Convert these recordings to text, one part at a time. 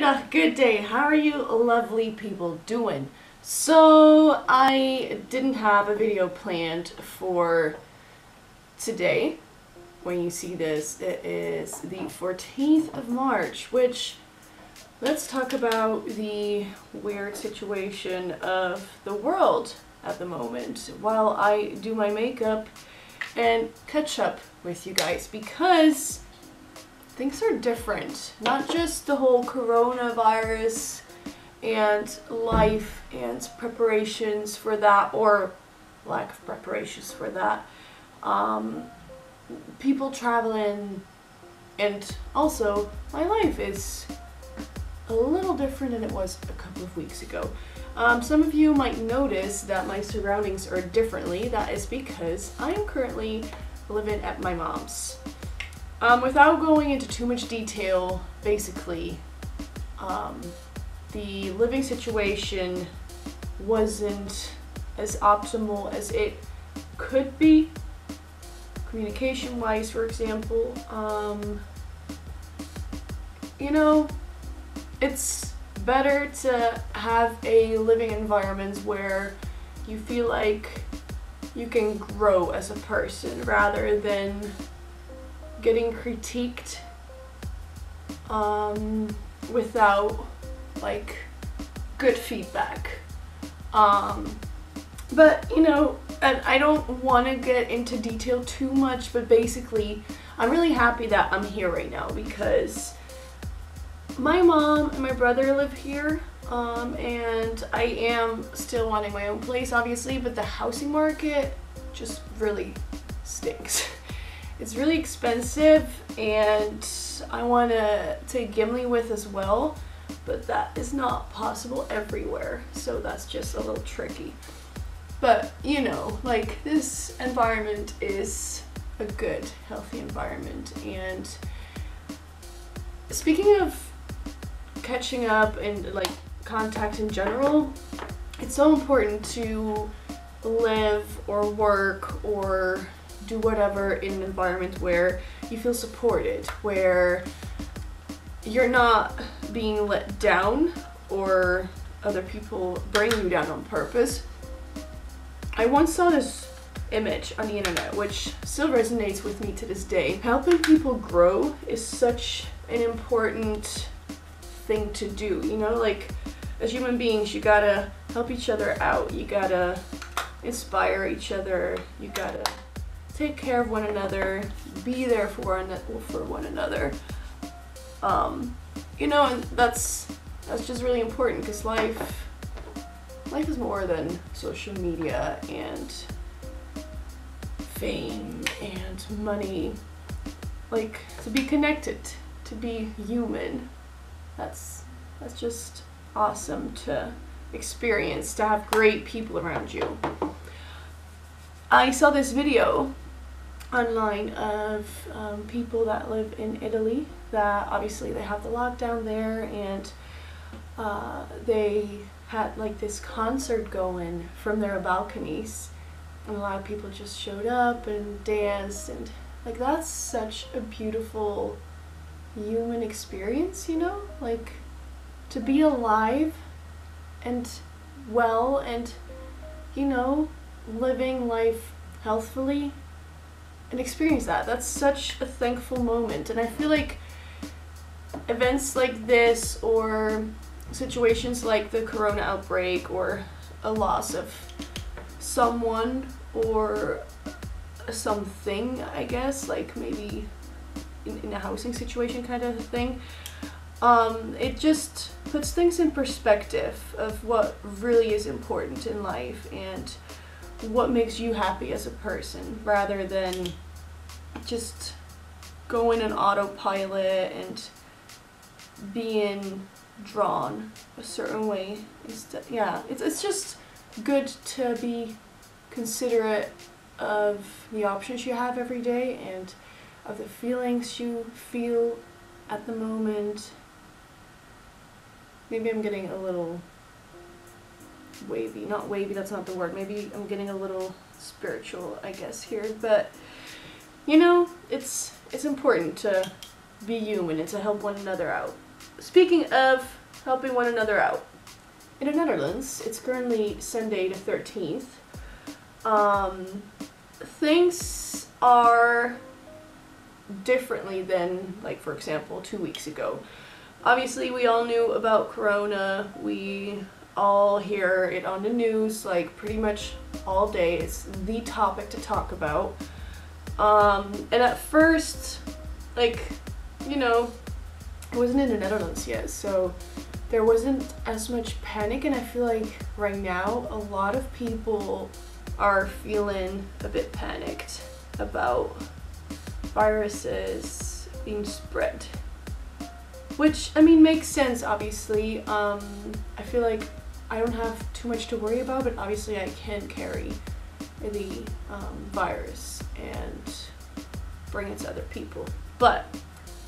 Good day. How are you lovely people doing? So I didn't have a video planned for today. When you see this, it is the 14th of March, which let's talk about the weird situation of the world at the moment while I do my makeup and catch up with you guys, because things are different. Not just the whole coronavirus and life and preparations for that, or lack of preparations for that. People traveling, and also my life is a little different than it was a couple of weeks ago. Some of you might notice that my surroundings are differently. That is because I am currently living at my mom's. Without going into too much detail, basically, the living situation wasn't as optimal as it could be, communication-wise, for example. You know, it's better to have a living environment where you feel like you can grow as a person rather than getting critiqued without like good feedback. But you know, and I don't want to get into detail too much, but basically I'm really happy that I'm here right now because my mom and my brother live here, and I am still wanting my own place, obviously, but the housing market just really stinks. It's really expensive, and I want to take Gimli with as well, but that is not possible everywhere, so that's just a little tricky. But, you know, like, this environment is a good, healthy environment. And speaking of catching up and, like, contact in general, it's so important to live or work or do whatever in an environment where you feel supported, where you're not being let down or other people bring you down on purpose. I once saw this image on the internet which still resonates with me to this day. Helping people grow is such an important thing to do, you know, like as human beings you gotta help each other out, you gotta inspire each other, you gotta take care of one another, be there for one another. You know, and that's just really important, because life is more than social media and fame and money. Like, to be connected, to be human, that's just awesome to experience, to have great people around you. I saw this video online of people that live in Italy, that obviously they have the lockdown there, and they had like this concert going from their balconies, and a lot of people just showed up and danced, and like that's such a beautiful human experience, you know, like to be alive and well and, you know, living life healthfully and experience that. That's such a thankful moment. And I feel like events like this, or situations like the corona outbreak, or a loss of someone or something, I guess, like maybe in a housing situation kind of thing, it just puts things in perspective of what really is important in life and what makes you happy as a person, rather than just going on autopilot and being drawn a certain way. Yeah, it's just good to be considerate of the options you have every day and of the feelings you feel at the moment. Maybe I'm getting a little wavy, not wavy, that's not the word. Maybe I'm getting a little spiritual, I guess, here, but you know, it's important to be human and to help one another out. Speaking of helping one another out. In the Netherlands, it's currently Sunday the 13th. Things are differently than, like, for example, 2 weeks ago. Obviously, we all knew about Corona. We all hear it on the news, like, pretty much all day. It's the topic to talk about. And at first, like, you know, it wasn't in the Netherlands yet, so there wasn't as much panic, and I feel like right now a lot of people are feeling a bit panicked about viruses being spread. Which, I mean, makes sense, obviously. I feel like I don't have too much to worry about, but obviously I can carry the virus and bring it to other people. But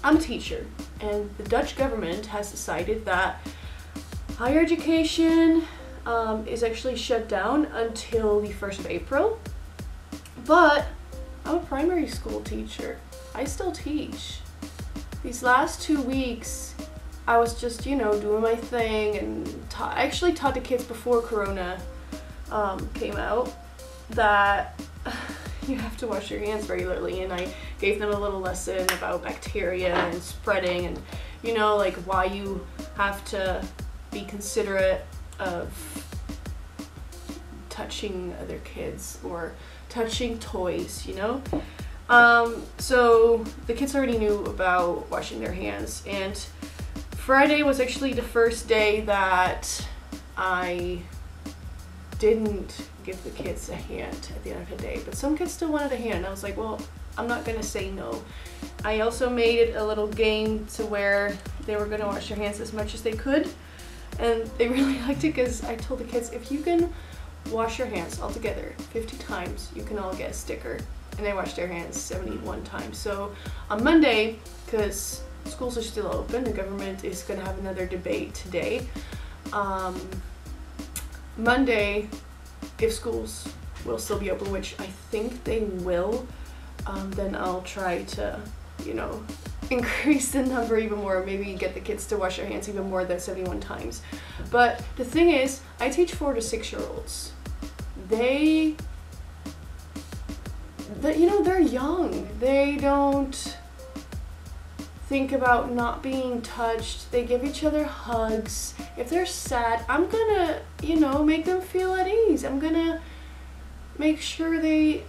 I'm a teacher, and the Dutch government has decided that higher education is actually shut down until the 1st of April. But I'm a primary school teacher. I still teach. These last 2 weeks, I was just, you know, doing my thing, and I actually taught the kids before Corona came out that you have to wash your hands regularly, and I gave them a little lesson about bacteria and spreading, and, you know, like, why you have to be considerate of touching other kids or touching toys, you know? So the kids already knew about washing their hands, and Friday was actually the first day that I didn't give the kids a hand at the end of the day, but some kids still wanted a hand. I was like, well, I'm not gonna say no. I also made it a little game to where they were gonna wash their hands as much as they could, and they really liked it because I told the kids, if you can wash your hands all together 50 times, you can all get a sticker. And they washed their hands 71 times. So on Monday, because schools are still open, the government is going to have another debate today. Monday, if schools will still be open, which I think they will, then I'll try to, you know, increase the number even more, maybe get the kids to wash their hands even more than 71 times. But the thing is, I teach 4 to 6-year-olds. You know, they're young. They don't think about not being touched. They give each other hugs. If they're sad, I'm gonna, you know, make them feel at ease. I'm gonna make sure they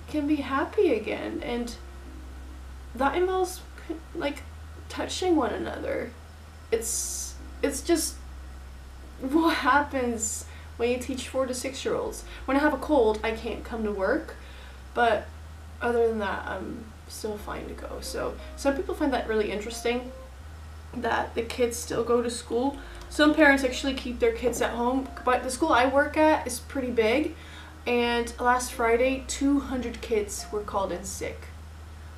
can be happy again. And that involves, like, touching one another. It's just what happens when you teach 4 to 6-year-olds. When I have a cold, I can't come to work. But other than that, I'm still fine to go. So some people find that really interesting, that the kids still go to school. Some parents actually keep their kids at home, but the school I work at is pretty big, and last Friday 200 kids were called in sick.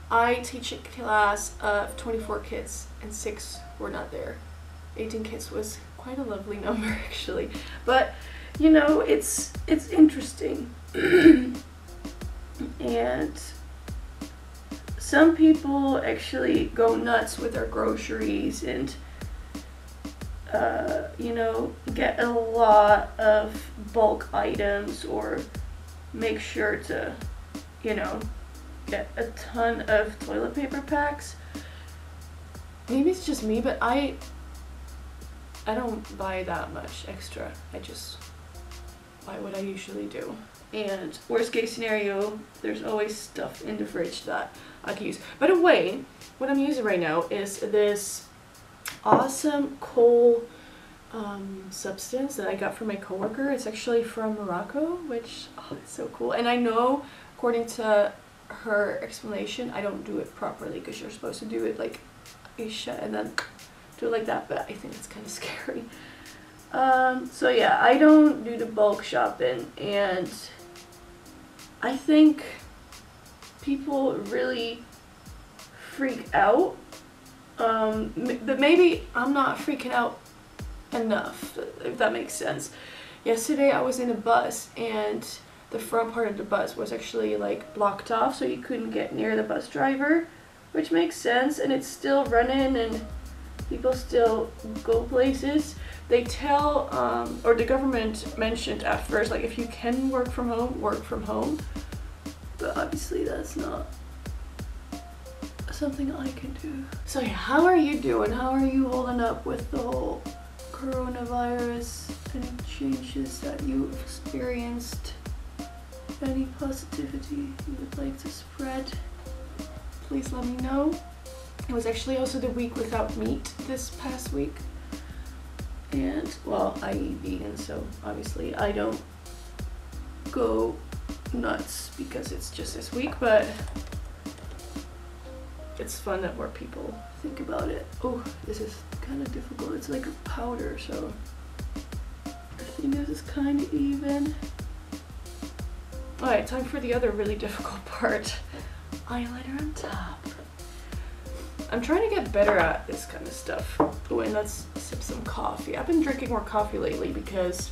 I teach a class of 24 kids and 6 were not there. 18 kids was quite a lovely number, actually. But, you know, it's interesting. And some people actually go nuts with their groceries and, you know, get a lot of bulk items, or make sure to, you know, get a ton of toilet paper packs. Maybe it's just me, but I don't buy that much extra. I just buy what I usually do. And worst case scenario, there's always stuff in the fridge that I can use. By the way, what I'm using right now is this awesome coal substance that I got from my coworker. It's actually from Morocco, which, oh, it's so cool. And I know, according to her explanation, I don't do it properly, because you're supposed to do it like you shut and then do it like that, but I think it's kind of scary. So yeah, I don't do the bulk shopping, and I think people really freak out, but maybe I'm not freaking out enough, if that makes sense. Yesterday I was in a bus, and the front part of the bus was actually like blocked off, so you couldn't get near the bus driver, which makes sense, and it's still running, and People still go places. They tell, or the government mentioned at first, like, if you can work from home, work from home. But obviously that's not something I can do. So yeah, how are you doing? How are you holding up with the whole coronavirus? Any changes that you've experienced? Any positivity you would like to spread? Please let me know. It was actually also the week without meat this past week. And, well, I eat vegan, so obviously I don't go nuts because it's just this week, but it's fun that more people think about it. Oh, this is kind of difficult. It's like a powder, so I think this is kind of even. Alright, time for the other really difficult part. Eyeliner on top. I'm trying to get better at this kind of stuff. Oh, and let's sip some coffee. I've been drinking more coffee lately because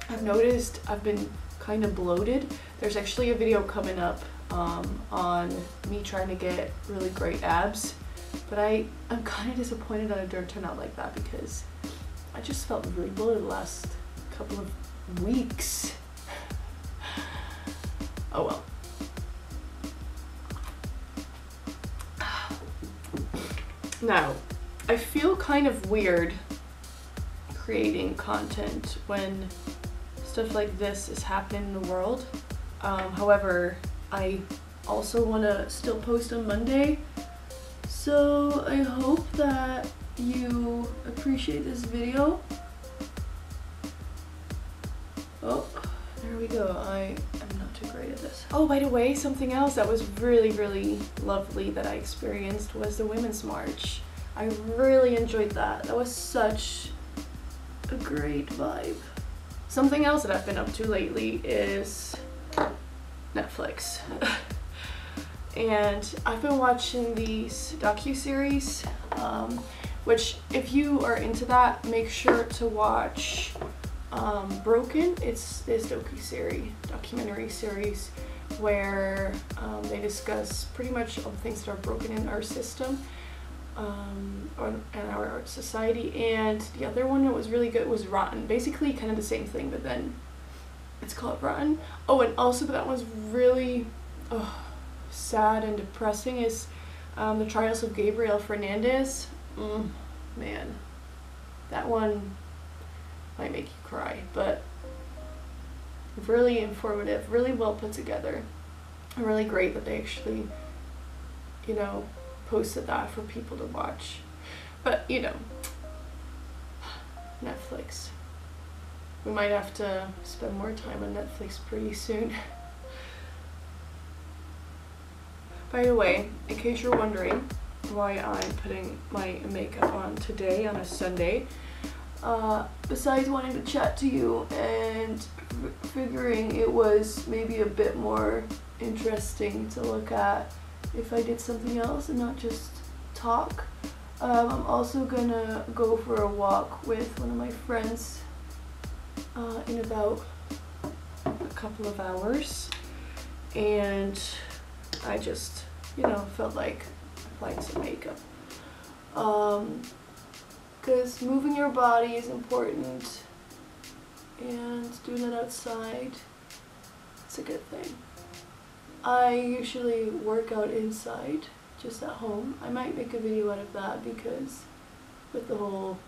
I've noticed I've been kind of bloated. There's actually a video coming up on me trying to get really great abs, but I'm kind of disappointed that it didn't turn out like that because I just felt really bloated the last couple of weeks. Oh well. Now, I feel kind of weird creating content when stuff like this is happening in the world. However, I also want to still post on Monday, so I hope that you appreciate this video. Oh, there we go. I am not too great at this. Oh, by the way, something else that was really, really lovely that I experienced was the Women's March. I really enjoyed that. That was such a great vibe. Something else that I've been up to lately is Netflix. And I've been watching these docu-series, which if you are into that, make sure to watch Broken. It's this documentary series where they discuss pretty much all the things that are broken in our system and our society. And the other one that was really good was Rotten. Basically kind of the same thing, but then it's called Rotten. Oh, and also that one's really sad and depressing is The Trials of Gabriel Fernandez. Man, that one might make you cry, but really informative, really well put together, and really great that they actually, you know, posted that for people to watch. But, you know, Netflix. We might have to spend more time on Netflix pretty soon. By the way, in case you're wondering why I'm putting my makeup on today on a Sunday, besides wanting to chat to you and figuring it was maybe a bit more interesting to look at if I did something else and not just talk, I'm also gonna go for a walk with one of my friends in about a couple of hours, and I just, you know, felt like applying some makeup. Because moving your body is important, and doing it outside, it's a good thing. I usually work out inside, just at home. I might make a video out of that because with the whole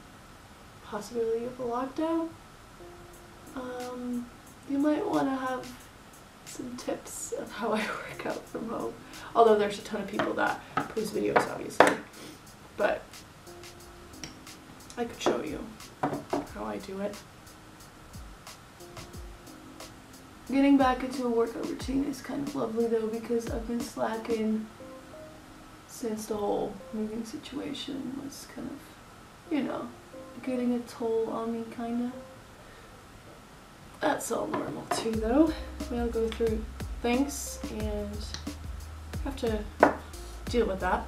possibility of a lockdown, you might want to have some tips of how I work out from home. Although there's a ton of people that post videos, obviously, but I could show you how I do it. Getting back into a workout routine is kind of lovely though, because I've been slacking since the whole moving situation was kind of, you know, getting a toll on me, kind of. That's all normal too though. We all go through things and have to deal with that.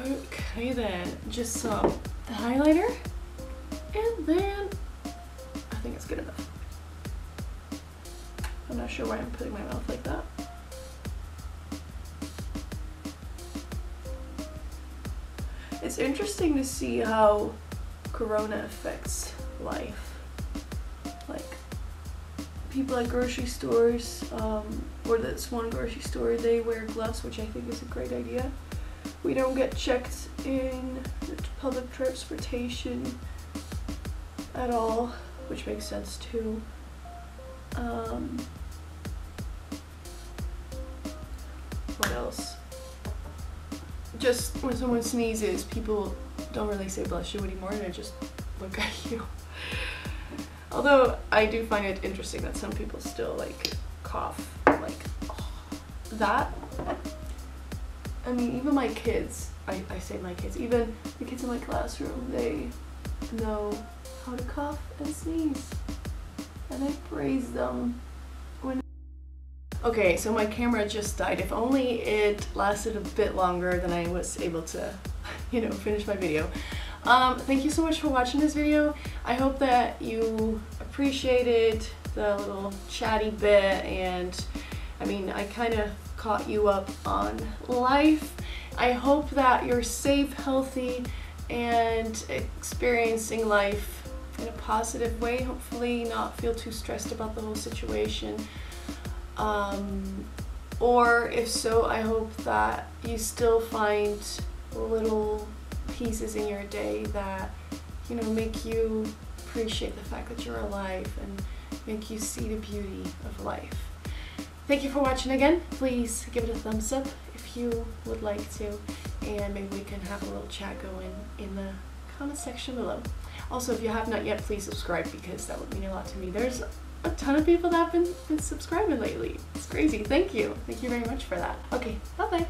Okay then, just some highlighter, and then I think it's good enough. I'm not sure why I'm putting my mouth like that. it's interesting to see how Corona affects life. Like, people at grocery stores, or this one grocery store, they wear gloves, which I think is a great idea. We don't get checked in public transportation at all, which makes sense too. What else? Just when someone sneezes, people don't really say bless you anymore, and they just look at you. Although I do find it interesting that some people still like cough, like that. I mean, even my kids, I say my kids, even the kids in my classroom, they know how to cough and sneeze, and I praise them. Okay, so my camera just died. If only it lasted a bit longer, then I was able to, finish my video. Thank you so much for watching this video. I hope that you appreciated the little chatty bit, and I mean, I kind of caught you up on life. I hope that you're safe, healthy, and experiencing life in a positive way. Hopefully not feel too stressed about the whole situation. Or if so, I hope that you still find little pieces in your day that, make you appreciate the fact that you're alive and make you see the beauty of life. Thank you for watching again. Please give it a thumbs up if you would like to, and maybe we can have a little chat going in the comment section below. Also, if you have not yet, please subscribe, because that would mean a lot to me. There's a ton of people that have been subscribing lately. It's crazy. Thank you. Thank you very much for that. Okay, bye-bye.